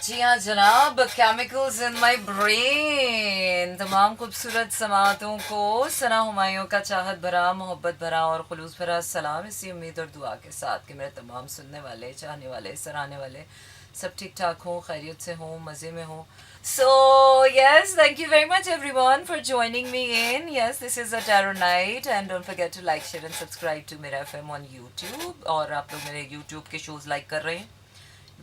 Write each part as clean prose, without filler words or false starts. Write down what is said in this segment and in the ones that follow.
जी हाँ जनाब, chemicals in my brain. तमाम खूबसूरत समातों को सना हुमायूं का चाहत भरा, मोहब्बत भरा और खुलूस भरा सलाम, इसी उम्मीद और दुआ के साथ कि मेरे तमाम सुनने वाले, चाहने वाले, सराहने वाले सब ठीक ठाक हों, खैरियत से हों, मज़े में हों. So, yes, thank you very much everyone for joining me in. Yes, this is a tarot night and don't forget to like, share and subscribe to Mera FM on YouTube. और आप लोग मेरे YouTube के shows like कर रहे हैं.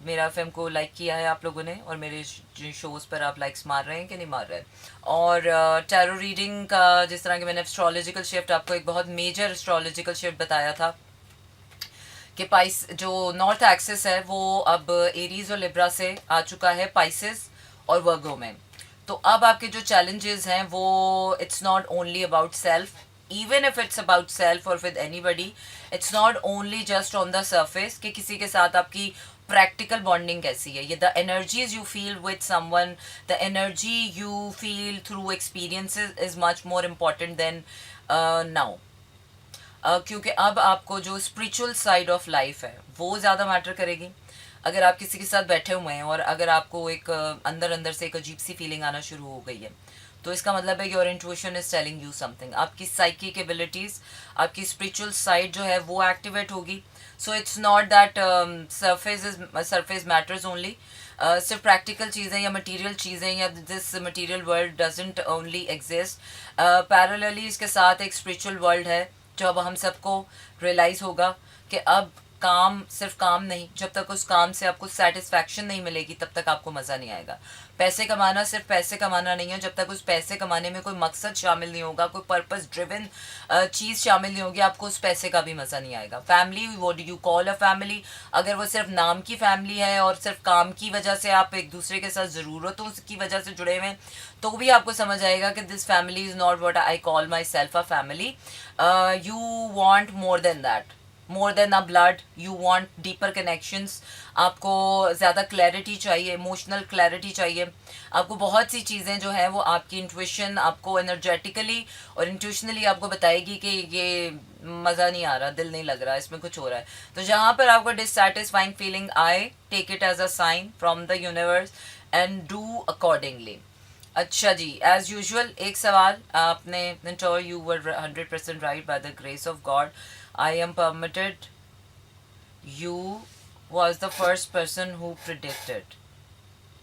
मेरा F को लाइक किया है आप लोगों ने, और मेरे शोज़ पर आप लाइक्स मार रहे हैं कि नहीं मार रहे हैं. और टैरो रीडिंग का, जिस तरह कि मैंने एस्ट्रोलॉजिकल शिफ्ट, आपको एक बहुत मेजर एस्ट्रोलॉजिकल शिफ्ट बताया था कि पाइस जो नॉर्थ एक्सिस है वो अब एरीज और लिब्रा से आ चुका है पाइसिस और वर्गो में. तो अब आपके जो चैलेंजेस हैं वो it's not only about self, even if it's about self और with anybody, it's not only just on the surface कि किसी के साथ आपकी प्रैक्टिकल बॉन्डिंग कैसी है. ये the energies you feel with someone, the energy you feel through experiences is much more important than now. क्योंकि अब आपको जो स्पिरिचुअल साइड ऑफ लाइफ है वो ज़्यादा मैटर करेगी. अगर आप किसी के साथ बैठे हुए हैं और अगर आपको एक अंदर अंदर से एक अजीब सी फीलिंग आना शुरू हो गई है, तो इसका मतलब है कि your intuition is telling you something. आपकी साइकिक एबिलिटीज़, आपकी स्पिरिचुअल साइड जो है वो एक्टिवेट होगी. So it's not that surface matters only. सिर्फ प्रैक्टिकल चीज़ें या मटेरियल चीज़ें या this material world doesn't only exist. Parallelly इसके साथ एक स्पिरिचुअल वर्ल्ड है जो अब हम सबको रियलाइज़ होगा कि अब काम सिर्फ काम नहीं, जब तक उस काम से आपको सेटिस्फैक्शन नहीं मिलेगी तब तक आपको मज़ा नहीं आएगा. पैसे कमाना सिर्फ पैसे कमाना नहीं है, जब तक उस पैसे कमाने में कोई मकसद शामिल नहीं होगा, कोई पर्पस ड्रिवन चीज़ शामिल नहीं होगी, आपको उस पैसे का भी मज़ा नहीं आएगा. Family, what do you call a family, अगर वो सिर्फ नाम की फैमिली है और सिर्फ काम की वजह से आप एक दूसरे के साथ ज़रूरतों की वजह से जुड़े हुए हैं, तो भी आपको समझ आएगा कि this family is not what I call my self a family. You want more than that, more than a blood, you want deeper connections. आपको ज़्यादा क्लैरिटी चाहिए, इमोशनल क्लैरिटी चाहिए. आपको बहुत सी चीज़ें जो है वो आपकी इंट्यूशन आपको एनर्जेटिकली और इंट्यूशनली आपको बताएगी कि ये मज़ा नहीं आ रहा, दिल नहीं लग रहा, इसमें कुछ हो रहा है. तो जहाँ पर आपको डिससेटिस्फाइंग फीलिंग आए, take it as a sign from the universe and do accordingly. अच्छा जी, एज यूजुअल एक सवाल आपने, mentor you were 100% right by the grace of God. I am permitted you was the first person who predicted.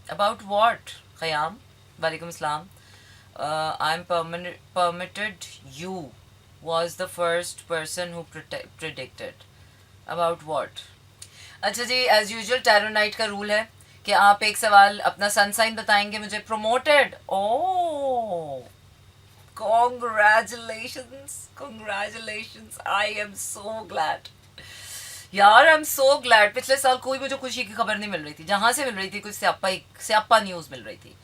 About what? Khayyam, Walaikum Assalam. I'm permitted you was the first person who predicted. About what? अच्छा जी, as usual tarot night का rule है कि आप एक सवाल अपना सन sign बताएंगे मुझे. Promoted, oh congratulations, congratulations, I am so glad यार, आई एम सो ग्लैड. पिछले साल कोई मुझे खुशी की खबर नहीं मिल रही थी, जहाँ से मिल रही थी कुछ स्यापा न्यूज़ मिल रही थी.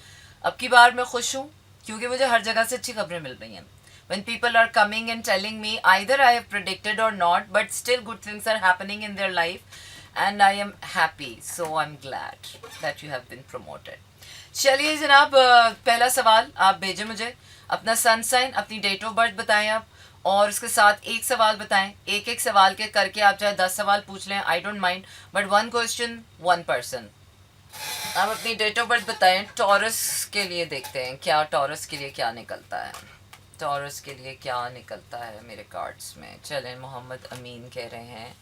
अब की बार मैं खुश हूँ क्योंकि मुझे हर जगह से अच्छी खबरें मिल रही हैं. when people are coming and telling me either I have predicted or not, but still good things are happening in their life and I am happy, so I'm glad that you have been promoted. चलिए जनाब, पहला सवाल आप भेजें मुझे. अपना sun sign, अपनी date of birth बताएं आप, और उसके साथ एक सवाल बताएं. एक एक सवाल के करके आप चाहे 10 सवाल पूछ लें, I don't mind, but one question one person. आप अपनी डेट ऑफ बर्थ बताएं. टॉरस के लिए देखते हैं क्या, टॉरस के लिए क्या निकलता है, टॉरस के लिए क्या निकलता है मेरे कार्ड्स में. चलें, मोहम्मद अमीन कह रहे हैं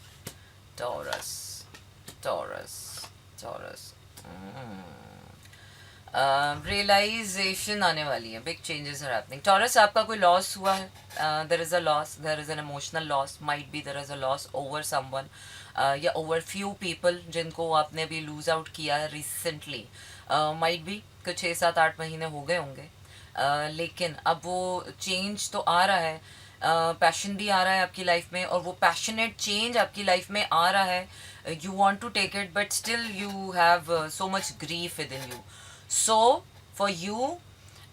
टॉरस, टॉरस, टॉरस. रियलाइजेशन आने वाली है, big changes are happening. Taurus, आपका कोई लॉस हुआ है, there is a loss, there is an emotional loss, might be there is a loss over someone या ओवर फ्यू पीपल जिनको आपने अभी लूज आउट किया है रिसेंटली. माइट बी कुछ 6-7-8 महीने हो गए होंगे, लेकिन अब वो चेंज तो आ रहा है. पैशन भी आ रहा है आपकी लाइफ में, और वो पैशनेट चेंज आपकी लाइफ में आ रहा है. You want to take it but still you have so much grief within you. So for you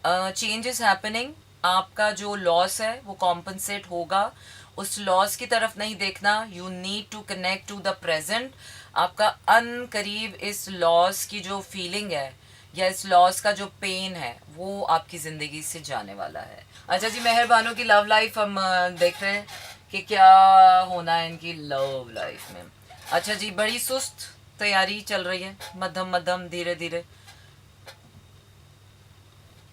change is happening. आपका जो लॉस है वो कॉम्पनसेट होगा. उस लॉस की तरफ नहीं देखना, you need to connect to the present. आपका अन करीब इस लॉस की जो फीलिंग है या इस लॉस का जो पेन है वो आपकी ज़िंदगी से जाने वाला है. अच्छा जी, मेहरबानों की लव लाइफ हम देख रहे हैं कि क्या होना है इनकी लव लाइफ में. अच्छा जी, बड़ी सुस्त तैयारी चल रही है, मध्यम मध्यम धीरे धीरे।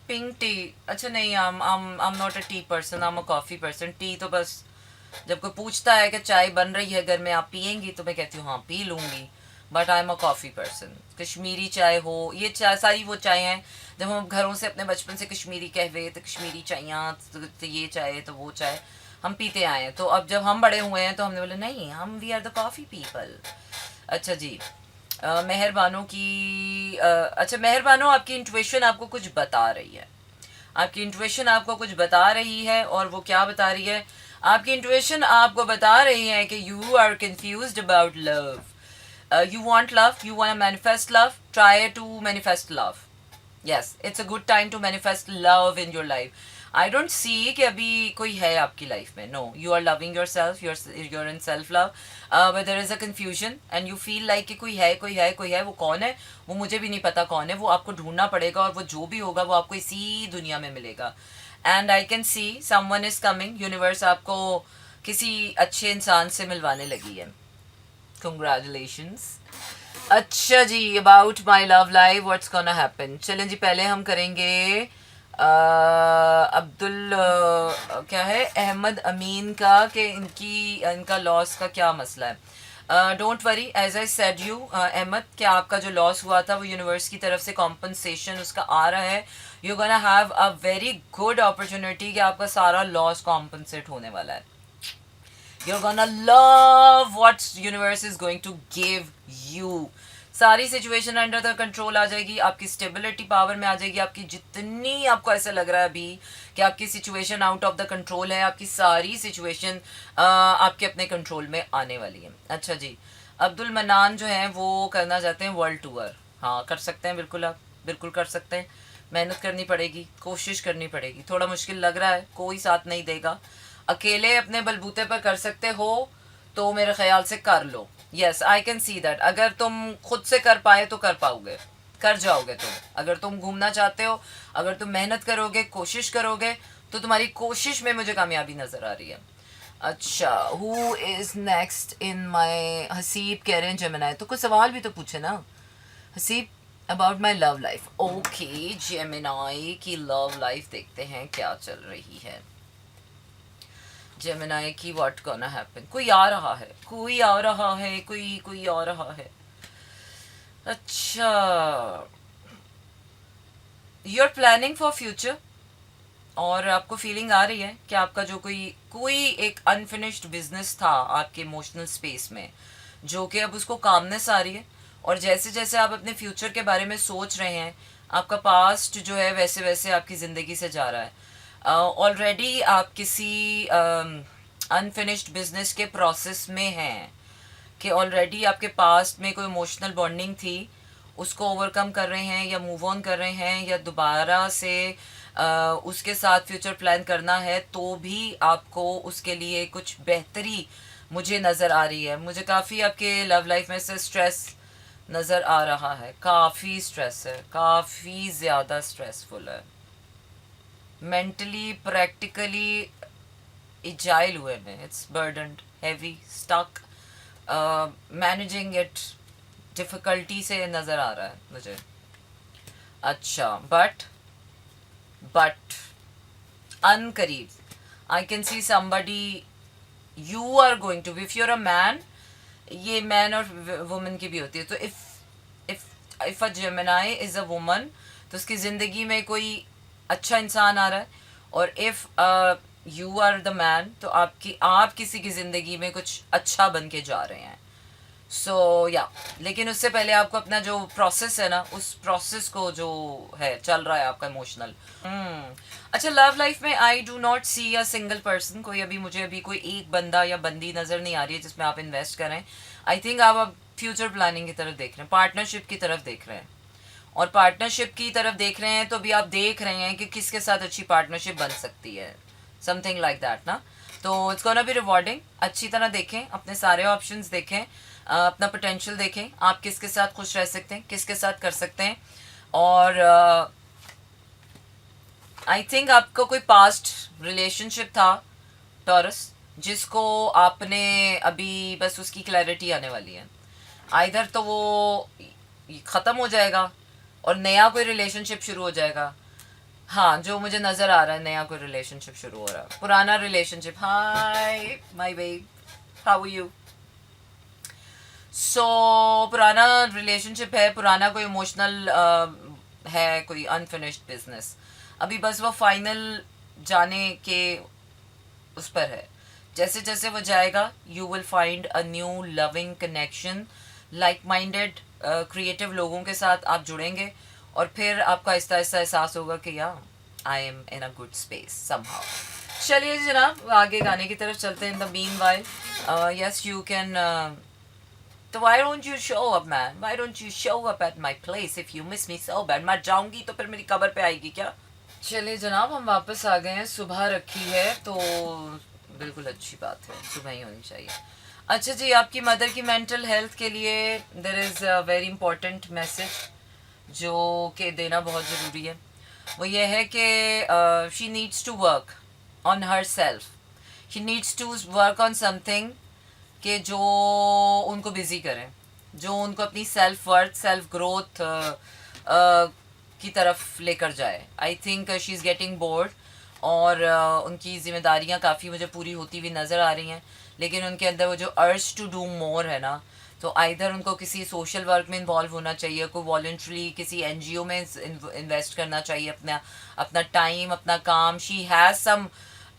पिंक टी, अच्छा नहीं, I am not a tea person, I am a coffee person. T तो बस जब कोई पूछता है कि चाय बन रही है घर में, आप पियेंगी, तो मैं कहती हूँ हाँ पी लूँगी। But I am a coffee person. Kashmiri चाय हो, ये चाय सारी वो चाय हैं जब हम घरों से अपने बचपन से कश्मीरी कहवे, तो कश्मीरी चाइयाँ, तो ये चाय तो वो चाय हम पीते आए हैं। तो अब जब हम बड़े हुए हैं तो हमने बोला नहीं, हम we are the coffee people. अच्छा जी। मेहरबानों की अच्छा मेहरबानों, आपकी इंट्यूशन आपको कुछ बता रही है। आपकी इंट्यूशन आपको कुछ बता रही है, और वो क्या बता रही है? आपकी इंट्यूशन आपको बता रही है कि you are confused about love. You want love, you want to manifest love, try to manifest love. Yes, it's a good time to manifest love in your life. I don't see कि अभी कोई है आपकी life में. No, you are loving yourself, you're in self love. But there is a confusion and you feel like कि कोई है, वो कौन है वो मुझे भी नहीं पता कौन है, वो आपको ढूंढना पड़ेगा, और वो जो भी होगा वो आपको इसी दुनिया में मिलेगा. And I can see someone is coming. Universe आपको किसी अच्छे इंसान से मिलवाने लगी है. Congratulations. अच्छा जी, about my love life what's gonna happen. चलें जी, पहले हम करेंगे अब्दुल क्या है, अहमद अमीन का, कि इनका लॉस का क्या मसला है. Don't worry, as I said you Ahmed, कि आपका जो लॉस हुआ था वो यूनिवर्स की तरफ से कॉम्पनसेशन उसका आ रहा है. You gonna have a very good opportunity कि आपका सारा लॉस कॉम्पनसेट होने वाला है. You're gonna love what universe is going to give you. सारी सिचुएशन अंडर द कंट्रोल आ जाएगी, आपकी स्टेबिलिटी पावर में आ जाएगी. आपकी जितनी आपको ऐसा लग रहा है अभी कि आपकी situation out of the control है, आपकी सारी सिचुएशन आपके अपने कंट्रोल में आने वाली है. अच्छा जी, अब्दुल मनान जो हैं वो करना चाहते हैं वर्ल्ड टूर. हाँ कर सकते हैं, बिल्कुल आप बिल्कुल कर सकते हैं. मेहनत करनी पड़ेगी, कोशिश करनी पड़ेगी. थोड़ा मुश्किल लग रहा है, कोई साथ नहीं देगा. अकेले अपने बलबूते पर कर सकते हो तो मेरे ख्याल से कर लो. Yes, I can see that. अगर तुम खुद से कर पाए तो कर पाओगे, कर जाओगे तुम. अगर तुम घूमना चाहते हो, अगर तुम मेहनत करोगे, कोशिश करोगे, तो तुम्हारी कोशिश में मुझे कामयाबी नज़र आ रही है. अच्छा, हु इज़ नेक्स्ट इन माई. हसीब कह रहे हैं जेमिनाई. तो कुछ सवाल भी तो पूछे ना Haseeb, about my love life. Okay, Gemini की लव लाइफ देखते हैं क्या चल रही है. जेमिनाई की व्हाट गोना हैपन. कोई आ रहा है, कोई आ रहा है, कोई आ रहा है. अच्छा, you are planning for future, और आपको फीलिंग आ रही है कि आपका जो कोई एक अनफिनिश्ड बिजनेस था आपके इमोशनल स्पेस में, जो कि अब उसको कामनेस आ रही है. और जैसे जैसे आप अपने फ्यूचर के बारे में सोच रहे हैं, आपका पास्ट जो है वैसे वैसे आपकी ज़िंदगी से जा रहा है. ऑलरेडी आप किसी अनफिनिश्ड बिजनेस के प्रोसेस में हैं, कि ऑलरेडी आपके पास्ट में कोई इमोशनल बॉन्डिंग थी, उसको ओवरकम कर रहे हैं या मूव ऑन कर रहे हैं, या दोबारा से उसके साथ फ्यूचर प्लान करना है, तो भी आपको उसके लिए कुछ बेहतरी मुझे नज़र आ रही है. मुझे काफ़ी आपके लव लाइफ में से स्ट्रेस नज़र आ रहा है. काफ़ी स्ट्रेस है, काफ़ी ज़्यादा स्ट्रेसफुल है. मेंटली प्रैक्टिकली इजाइल हुए में. It's burdened, heavy, stuck, managing it difficulty से नज़र आ रहा है मुझे. अच्छा, बट अनकरीब I can see somebody you are going to be. If your a man, ये मैन और वुमन की भी होती है. तो if a Gemini is a woman, तो उसकी ज़िंदगी में कोई अच्छा इंसान आ रहा है. और if you are the man, तो आप किसी की ज़िंदगी में कुछ अच्छा बन के जा रहे हैं. सो या, लेकिन उससे पहले आपको अपना जो प्रोसेस है ना, उस प्रोसेस को जो है चल रहा है आपका इमोशनल. अच्छा, लव लाइफ में I do not see a single person. मुझे अभी कोई एक बंदा या बंदी नज़र नहीं आ रही है जिसमें आप इन्वेस्ट करें. आई थिंक आप अब फ्यूचर प्लानिंग की तरफ देख रहे हैं, पार्टनरशिप की तरफ देख रहे हैं. और पार्टनरशिप की तरफ देख रहे हैं तो अभी आप देख रहे हैं कि किसके साथ अच्छी पार्टनरशिप बन सकती है, समथिंग लाइक दैट ना. तो इट्स गोना बी रिवॉर्डिंग. अच्छी तरह देखें, अपने सारे ऑप्शंस देखें, अपना पोटेंशियल देखें, आप किसके साथ खुश रह सकते हैं, किसके साथ कर सकते हैं. और आई थिंक आपको कोई पास्ट रिलेशनशिप था टॉरस, जिसको आपने अभी बस उसकी क्लैरिटी आने वाली है. आइधर तो वो ख़त्म हो जाएगा और नया कोई रिलेशनशिप शुरू हो जाएगा। हाँ, जो मुझे नज़र आ रहा है नया कोई रिलेशनशिप शुरू हो रहा है। पुराना relationship, hi my babe, how are you. So पुराना रिलेशनशिप है, पुराना कोई इमोशनल है, कोई अनफिनिश्ड बिजनेस, अभी बस वो फाइनल जाने के उस पर है। जैसे जैसे वो जाएगा you will find a new loving connection, like minded creative लोगों के साथ आप जुड़ेंगे और फिर आपको आहिस्ता आहिस्ता एहसास होगा कि या I am in a good space somehow. चलिए जनाब आगे गाने की तरफ चलते हैं। In the mean while yes you can, तो why don't you show up man, why don't you show up at my place if you miss me so bad। मैं जाऊंगी तो फिर मेरी कबर पे आएगी क्या। चलिए जनाब हम वापस आ गए हैं। सुबह रखी है तो बिल्कुल अच्छी बात है, सुबह ही होनी चाहिए। अच्छा जी, आपकी मदर की मेंटल हेल्थ के लिए there is a very important message जो कि देना बहुत ज़रूरी है। वो ये है कि she needs to work on herself, she needs to work on something कि जो उनको बिज़ी करें, जो उनको अपनी सेल्फ वर्थ सेल्फ ग्रोथ की तरफ लेकर जाए। आई think she is getting bored और उनकी ज़िम्मेदारियाँ काफ़ी मुझे पूरी होती हुई नज़र आ रही हैं, लेकिन उनके अंदर वो जो अर्ज टू डू मोर है ना, तो आइधर उनको किसी सोशल वर्क में इन्वॉल्व होना चाहिए, कोई वॉल्ट्री किसी एनजीओ में इन्वेस्ट करना चाहिए अपना अपना टाइम अपना काम। शी हैज़ सम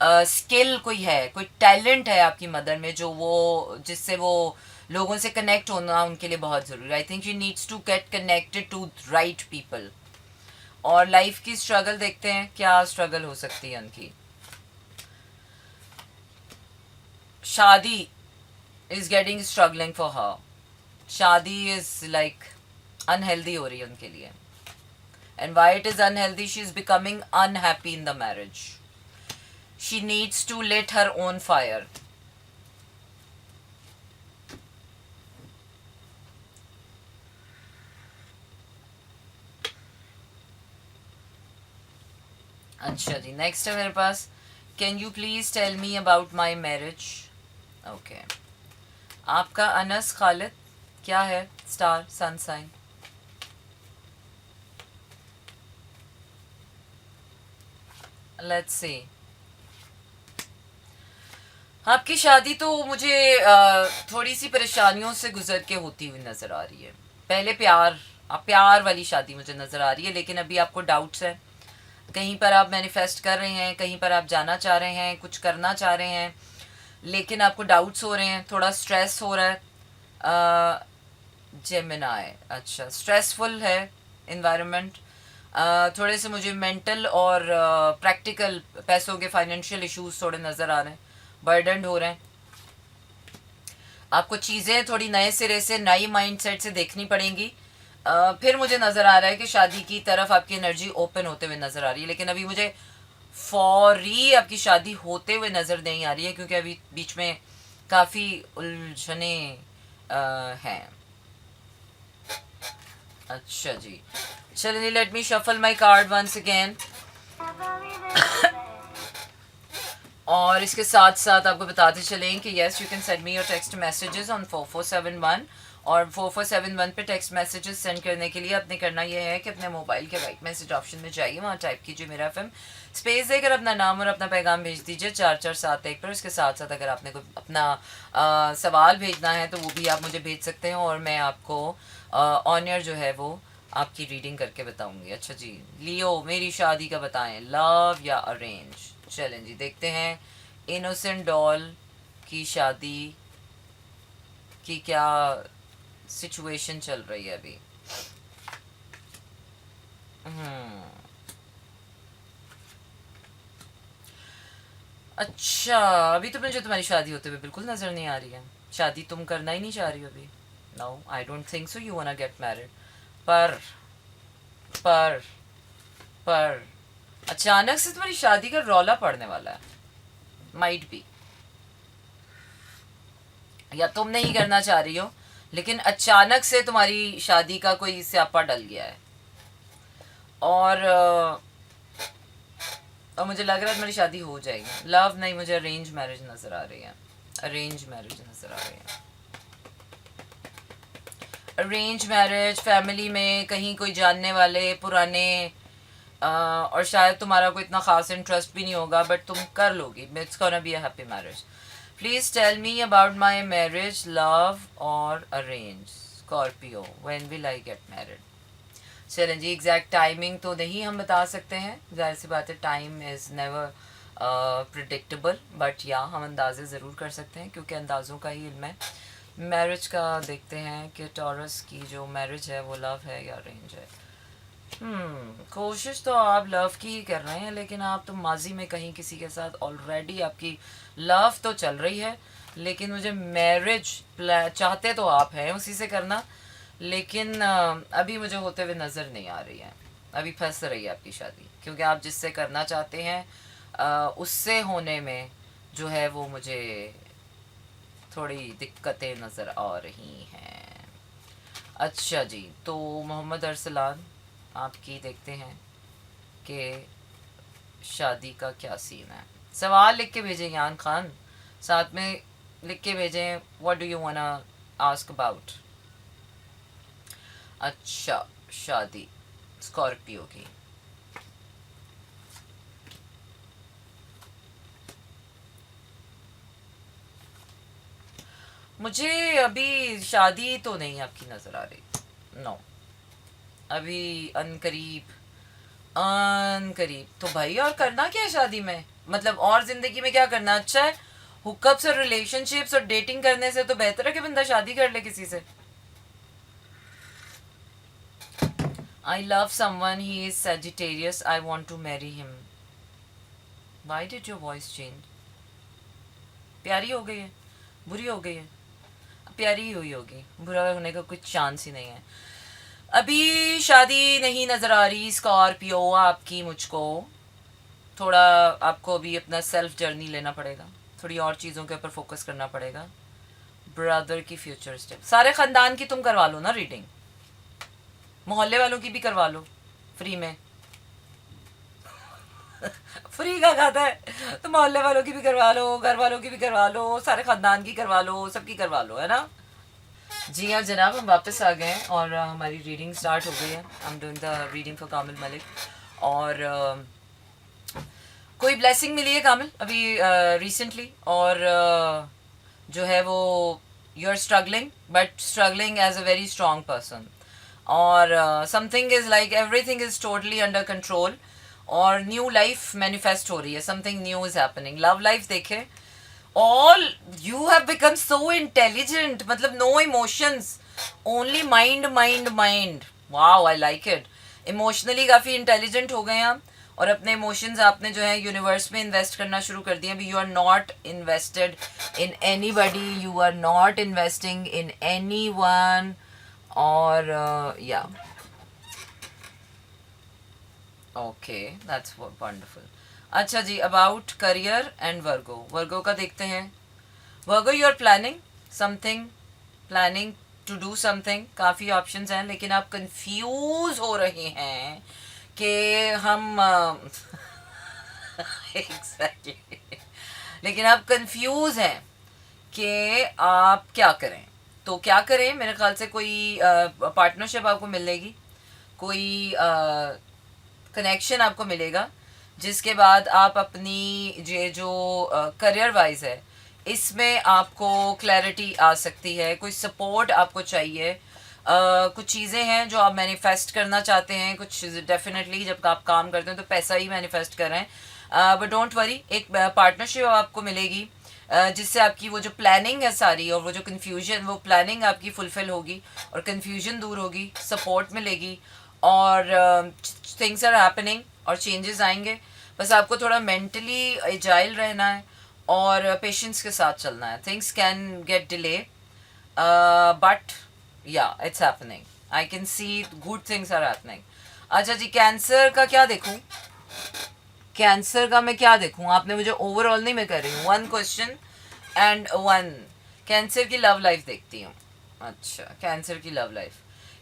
स्किल, कोई है, कोई टैलेंट है आपकी मदर में जो वो जिससे वो लोगों से कनेक्ट होना उनके लिए बहुत ज़रूरी है। I think she needs to get connected to right people. और लाइफ की स्ट्रगल देखते हैं, क्या स्ट्रगल हो सकती है उनकी। शादी is getting struggling for her, शादी इज लाइक अनहेल्दी हो रही है उनके लिए। And why it is unhealthy, she is becoming unhappy in the marriage, she needs to lit her own fire. अच्छा जी, नेक्स्ट है मेरे पास, can you please tell me about my marriage. Okay, आपका अनस खालिद क्या है, star sun sign. Let's see, आपकी शादी तो मुझे थोड़ी सी परेशानियों से गुजर के होती हुई नज़र आ रही है। पहले प्यार वाली शादी मुझे नज़र आ रही है, लेकिन अभी आपको डाउट्स है। कहीं पर आप मैनिफेस्ट कर रहे हैं, कहीं पर आप जाना चाह रहे हैं, कुछ करना चाह रहे हैं, लेकिन आपको डाउट्स हो रहे हैं, थोड़ा स्ट्रेस हो रहा है। जेमिनाई, अच्छा स्ट्रेसफुल है इन्वायरमेंट। थोड़े से मुझे मेंटल और प्रैक्टिकल पैसों के फाइनेंशियल इश्यूज थोड़े नज़र आ रहे हैं, बर्डनड हो रहे हैं। आपको चीज़ें थोड़ी नए सिरे से नई माइंडसेट से देखनी पड़ेंगी। फिर मुझे नज़र आ रहा है कि शादी की तरफ आपकी एनर्जी ओपन होते हुए नज़र आ रही है, लेकिन अभी मुझे फौरी आपकी शादी होते हुए नज़र नहीं आ रही है, क्योंकि अभी बीच में काफ़ी उलझने हैं। अच्छा जी, चलिए let me shuffle my card once again. और इसके साथ साथ आपको बताते चलें कि yes you can send me your text messages on 4471, और 4471 पे टेक्स्ट मैसेजेस सेंड करने के लिए आपने करना यह है कि अपने मोबाइल के राइट मैसेज ऑप्शन में जाइए, वहाँ टाइप कीजिए मेरा एफएम, स्पेस देकर अपना नाम और अपना पैगाम भेज दीजिए 4471 पर। उसके साथ साथ अगर आपने कोई अपना सवाल भेजना है तो वो भी आप मुझे भेज सकते हैं, और मैं आपको ऑन एयर जो है वो आपकी रीडिंग करके बताऊंगी। अच्छा जी, लियो मेरी शादी का बताएं, लव या अरेंज। चलें जी, देखते हैं इनोसेंट डॉल की शादी की क्या सिचुएशन चल रही है अभी। अच्छा, अभी तो मुझे तुम्हारी शादी होते हुए बिल्कुल नज़र नहीं आ रही है। शादी तुम करना ही नहीं चाह रही हो अभी। No, I don't think so you wanna get married. पर पर पर अचानक से तुम्हारी शादी का रौला पड़ने वाला है, माइट बी, या तुम नहीं करना चाह रही हो लेकिन अचानक से तुम्हारी शादी का कोई स्यापा डल गया है। और मुझे लग रहा है तुम्हारी शादी हो जाएगी। लव नहीं, मुझे अरेंज मैरिज नज़र आ रही है, अरेंज मैरिज नज़र आ रही है। अरेंज मैरिज, फैमिली में कहीं कोई जानने वाले पुराने, और शायद तुम्हारा कोई इतना खास इंटरेस्ट भी नहीं होगा बट तुम कर लोगी. It's gonna be a happy marriage. Please tell me about my marriage, love और arrange. Scorpio, when will I get married. चलें जी, एग्जैक्ट टाइमिंग तो नहीं हम बता सकते हैं, जाहिर सी बात है, time is never predictable, but या हम अंदाजे ज़रूर कर सकते हैं क्योंकि अंदाज़ों का ही इल्म है. मैरिज का देखते हैं कि टॉरस की जो मैरिज है वो लव है या अरेंज है. कोशिश तो आप लव की ही कर रहे हैं, लेकिन आप तो माजी में कहीं किसी के साथ ऑलरेडी आपकी लव तो चल रही है, लेकिन मुझे मैरिज चाहते तो आप हैं उसी से करना, लेकिन अभी मुझे होते हुए नज़र नहीं आ रही है. अभी फंस रही है आपकी शादी, क्योंकि आप जिससे करना चाहते हैं उससे होने में जो है वो मुझे थोड़ी दिक्कतें नज़र आ रही हैं. अच्छा जी, तो मोहम्मद अरसलान, आपकी देखते हैं कि शादी का क्या सीन है. सवाल लिख के भेजें यान खान, साथ में लिख के भेजें what do you वांना ask about. अच्छा, शादी स्कॉर्पियो की. मुझे अभी शादी तो नहीं आपकी नज़र आ रही. नो, अभी अनकरीब अनकरीब. तो भाई और करना क्या है शादी में, मतलब और ज़िंदगी में क्या करना अच्छा है. हुकअप्स और रिलेशनशिप्स और डेटिंग करने से तो बेहतर है कि बंदा शादी कर ले किसी से. I love someone, he is Sagittarius, I want to marry him. Why did your voice change? प्यारी हो गई है, बुरी हो गई है. प्यारी ही हुई होगी, बुरा होने का कुछ चांस ही नहीं है. अभी शादी नहीं नज़र आ रही स्कॉर्पियो आपकी मुझको. थोड़ा आपको अभी अपना सेल्फ जर्नी लेना पड़ेगा, थोड़ी और चीज़ों के ऊपर फोकस करना पड़ेगा. ब्रदर की फ्यूचर स्टेप, सारे ख़ानदान की तुम करवा लो ना रीडिंग, मोहल्ले वालों की भी करवा लो फ्री में. फ्री का खाता है तो मोहल्ले वालों की भी करवा लो, घर वालों की भी करवा लो, सारे ख़ानदान की करवा लो, सबकी करवा लो, है ना. जी हाँ जनाब, हम वापस आ गए हैं और हमारी रीडिंग स्टार्ट हो गई है. I am doing the reading for Kamil Malik. और कोई ब्लेसिंग मिली है कामिल अभी रिसेंटली, और जो है वो you are struggling, but struggling as a very strong person, और something is like everything is totally under control, और न्यू लाइफ मैनिफेस्ट हो रही है. Something new is happening. Love life देखे, all you have become so intelligent, मतलब no emotions, only mind. wow, I like it. Emotionally काफ़ी intelligent हो गए हैं आप, और अपने इमोशंस आपने जो है यूनिवर्स में इन्वेस्ट करना शुरू कर दिया. अभी you are not invested in anybody, you are not investing in anyone, और या ओके, दैट्स वंडरफुल. अच्छा जी, about career and Virgo. Virgo का देखते हैं. Virgo, you are planning something, planning to do something. काफ़ी options हैं, लेकिन आप कंफ्यूज हो रहे हैं कि हम एग्जैक्टली लेकिन आप कंफ्यूज हैं कि आप क्या करें. तो क्या करें, मेरे ख्याल से कोई पार्टनरशिप आपको मिलेगी, कोई कनेक्शन आपको मिलेगा, जिसके बाद आप अपनी ये जो करियर वाइज है इसमें आपको क्लैरिटी आ सकती है. कोई सपोर्ट आपको चाहिए. कुछ चीज़ें हैं जो आप मैनिफेस्ट करना चाहते हैं. कुछ डेफिनेटली जब आप काम करते हैं तो पैसा ही मैनिफेस्ट कर रहे हैं, बट डोंट वरी, एक पार्टनरशिप आपको मिलेगी जिससे आपकी वो जो प्लानिंग है सारी, और वो जो कन्फ्यूजन, वो प्लानिंग आपकी फुलफिल होगी और कन्फ्यूजन दूर होगी, सपोर्ट मिलेगी, और थिंग्स आर हैपनिंग और चेंजेस आएंगे. बस आपको थोड़ा मेंटली एजाइल रहना है और पेशेंस के साथ चलना है. Things can get delay, but yeah it's happening. I can see good things are happening. अच्छा जी, कैंसर का क्या देखूं. कैंसर का मैं क्या देखूं, आपने मुझे ओवरऑल नहीं मैं कर रही हूँ, one question and one. Cancer की लव लाइफ देखती हूँ. अच्छा, कैंसर की लव लाइफ.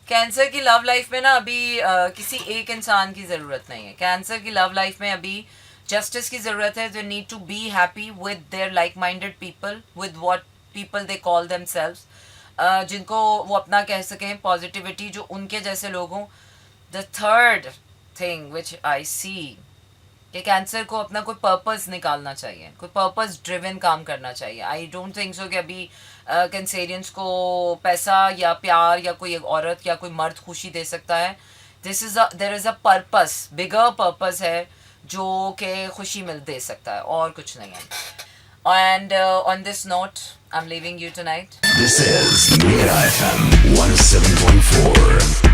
कैंसर की लव लाइफ में ना अभी किसी एक इंसान की ज़रूरत नहीं है. कैंसर की लव लाइफ में अभी जस्टिस की ज़रूरत है. They need to be happy with their like minded people, with what people they call them selves. जिनको वो अपना कह सकें पॉजिटिविटी, जो उनके जैसे लोग हों. द थर्ड थिंग विच आई सी कि कैंसर को अपना कोई पर्पस निकालना चाहिए, कोई पर्पस ड्रिवन काम करना चाहिए. आई डोंट थिंक सो कि अभी कैंसेरियंस को पैसा या प्यार या कोई एक औरत या कोई मर्द खुशी दे सकता है. There is a purpose, bigger purpose है जो कि खुशी मिल दे सकता है, और कुछ नहीं है. And on this note I am leaving you tonight. This is Mega FM 107.4.